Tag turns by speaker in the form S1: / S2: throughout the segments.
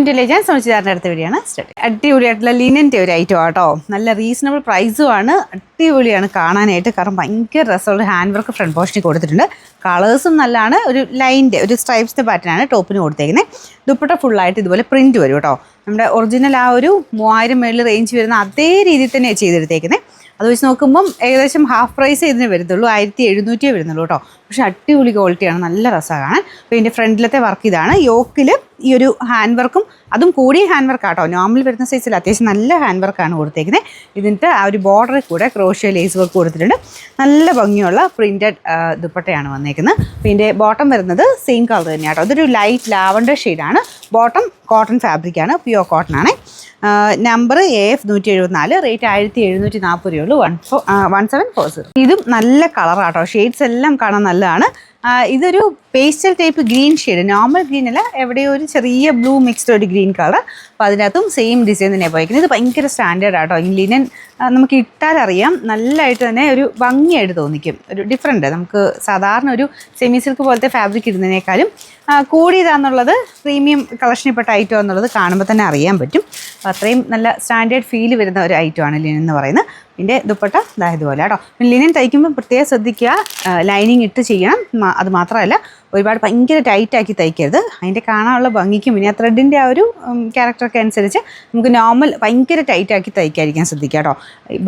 S1: To legend സോണിച്ചിതാറിൻ്റെ അടുത്ത വീഡിയോയാണ് start. അടിപൊളിയായിട്ടുള്ള ലിനൻ്റെ ഒരു ഐറ്റം ആട്ടോ. നല്ല റീസണബിൾ പ്രൈസുമാണ്. അടിപൊളിയാണ് കാണാനായിട്ട്. കാരണം ഭയങ്കര രസമുള്ള ഹാൻഡ് വർക്ക് ഫ്രണ്ട് പോർഷനിൽ കൊടുത്തിട്ടുണ്ട്. കളേഴ്സും നല്ലതാണ്. ഒരു ലൈൻ്റെ ഒരു സ്ട്രൈപ്സിൻ്റെ പാറ്റേണാണ് ടോപ്പിന് കൊടുത്തേക്കുന്നത്. ദുപ്പട്ട ഫുള്ളായിട്ട് ഇതുപോലെ പ്രിൻറ്റ് വരും കേട്ടോ. നമ്മുടെ ഒറിജിനൽ ആ ഒരു 3000 മേളിൽ റേഞ്ച് വരുന്ന അതേ രീതിയിൽ തന്നെയാണ് ചെയ്തെടുത്തേക്കുന്നത്. അത് വെച്ച് നോക്കുമ്പം ഏകദേശം ഹാഫ് പ്രൈസ് ഇതിന് വരുന്നുള്ളൂ. 1700 വരുന്നുള്ളൂ കേട്ടോ. പക്ഷേ അടിപൊളി ക്വാളിറ്റിയാണ്, നല്ല രസമാണ് കാണാൻ. അപ്പോൾ ഇതിൻ്റെ ഫ്രണ്ടിലത്തെ വർക്ക് ഇതാണ്. യോക്കിൽ ഈ ഒരു ഹാൻഡ് വർക്കും അതും കൂടിയ ഹാൻഡ് വർക്കാട്ടോ. നോർമൽ വരുന്ന സൈസിൽ അത്യാവശ്യം നല്ല ഹാൻഡ് വർക്കാണ് കൊടുത്തേക്കുന്നത്. ഇതിൻ്റെ ആ ഒരു ബോർഡറിൽ കൂടെ ക്രോഷ്യോ ലേസ് വർക്ക് കൊടുത്തിട്ടുണ്ട്. നല്ല ഭംഗിയുള്ള പ്രിൻറ്റഡ് ദുപ്പട്ടയാണ് വന്നേക്കുന്നത്. അപ്പോൾ ഇതിൻ്റെ ബോട്ടം വരുന്നത് സെയിം കളർ തന്നെയാട്ടോ. ഇതൊരു ലൈറ്റ് ലാവൻഡർ ഷെയ്ഡാണ്. ബോട്ടം കോട്ടൺ ഫാബ്രിക്കാണ്, പ്യുവർ കോട്ടൺ ആണ്. നമ്പർ AF 174, റേറ്റ് 1740 രൂപയുള്ളൂ. 1740. ഇതും നല്ല കളറാട്ടോ. ഷെയ്ഡ്സ് എല്ലാം കാണാൻ നല്ലതാണ്. ഇതൊരു pastel type green shade, normal green അല്ല, എവിടെയോ ഒരു ചെറിയ ബ്ലൂ മിക്സ്ഡ് ഒരു ഗ്രീൻ കളർ. അപ്പോൾ അതിനകത്തും സെയിം ഡിസൈൻ തന്നെ പോയിരിക്കുന്നത്. ഇത് ഭയങ്കര സ്റ്റാൻഡേർഡ് ആട്ടോ. ഈ ലിനൻ നമുക്ക് ഇട്ടാലറിയാം, നല്ലതായിട്ട് തന്നെ ഒരു ഭംഗിയായിട്ട് തോന്നിക്കും. ഒരു ഡിഫറെൻറ്റ്, നമുക്ക് സാധാരണ ഒരു സെമി സിൽക്ക് പോലത്തെ ഫാബ്രിക് ഇടുന്നതിനേക്കാളും കൂടിയതാണെന്നുള്ളത്, പ്രീമിയം കളക്ഷനിൽപ്പെട്ട ഐറ്റം എന്നുള്ളത് കാണുമ്പോൾ തന്നെ അറിയാൻ പറ്റും. അപ്പോൾ അത്രയും നല്ല സ്റ്റാൻഡേർഡ് ഫീൽ വരുന്ന ഒരു ഐറ്റമാണ് ലിനൻ എന്ന് പറയുന്നത്. ഇതിൻ്റെ ദുപ്പട്ട ഇതുപോലെ കേട്ടോ. ലിനൻ തയ്ക്കുമ്പോൾ പ്രത്യേകം ശ്രദ്ധിക്കുക, ലൈനിങ് ഇട്ട് ചെയ്യണം. അത് മാത്രമല്ല, ഒരുപാട് ഭയങ്കര ടൈറ്റാക്കി തയ്ക്കരുത്. അതിൻ്റെ കാണാനുള്ള ഭംഗിക്കും പിന്നെ ആ ത്രെഡിൻ്റെ ആ ഒരു ക്യാരക്ടറൊക്കെ അനുസരിച്ച് നമുക്ക് നോർമൽ ഭയങ്കര ടൈറ്റാക്കി തയ്ക്കാതിരിക്കാൻ ശ്രദ്ധിക്കുക കേട്ടോ.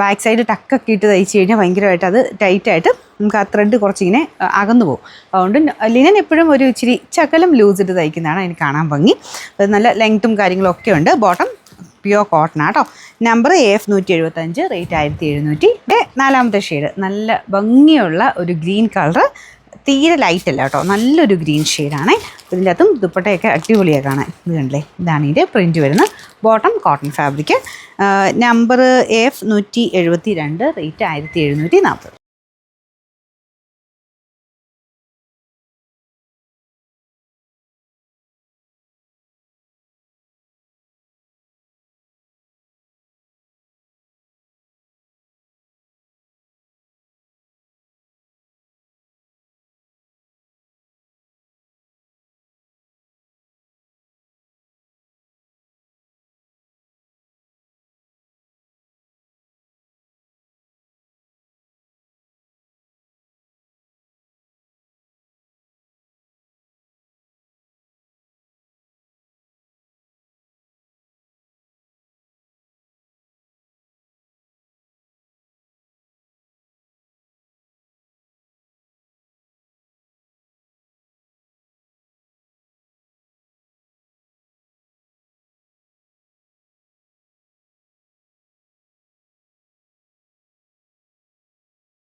S1: ബാക്ക് സൈഡ് ടക്കൊക്കെ ഇട്ട് തയ്ച്ച് കഴിഞ്ഞാൽ ഭയങ്കരമായിട്ട് അത് ടൈറ്റായിട്ട് നമുക്ക് ആ ത്രെഡ് കുറച്ചിങ്ങനെ അകന്നു പോകും. അതുകൊണ്ട് ലിനൻ എപ്പോഴും ഒരു ഇച്ചിരി ചകലം ലൂസ് ഇട്ട് തയ്ക്കുന്നതാണ് അതിന് കാണാൻ ഭംഗി. അത് നല്ല ലെങ്ത്തും കാര്യങ്ങളൊക്കെ ഉണ്ട്. ബോട്ടം പ്യുവർ കോട്ടൺ ആട്ടോ. Number AF 175, rate 1700. നാലാമത്തെ ഷെയ്ഡ് നല്ല ഭംഗിയുള്ള ഒരു ഗ്രീൻ കളർ. തീരെ ലൈറ്റ് അല്ല കേട്ടോ, നല്ലൊരു ഗ്രീൻ ഷെയ്ഡാണ്. ഇതിൻ്റെ അകത്തും ദുപ്പട്ടയൊക്കെ അടിപൊളിയാണ് കാണാൻ. ഇത് കണ്ടില്ലേ, ഇതാണ് ഇതിൻ്റെ പ്രിൻറ്റ് വരുന്നത്. Bottom cotton fabric. Number AF 172, rate 1740.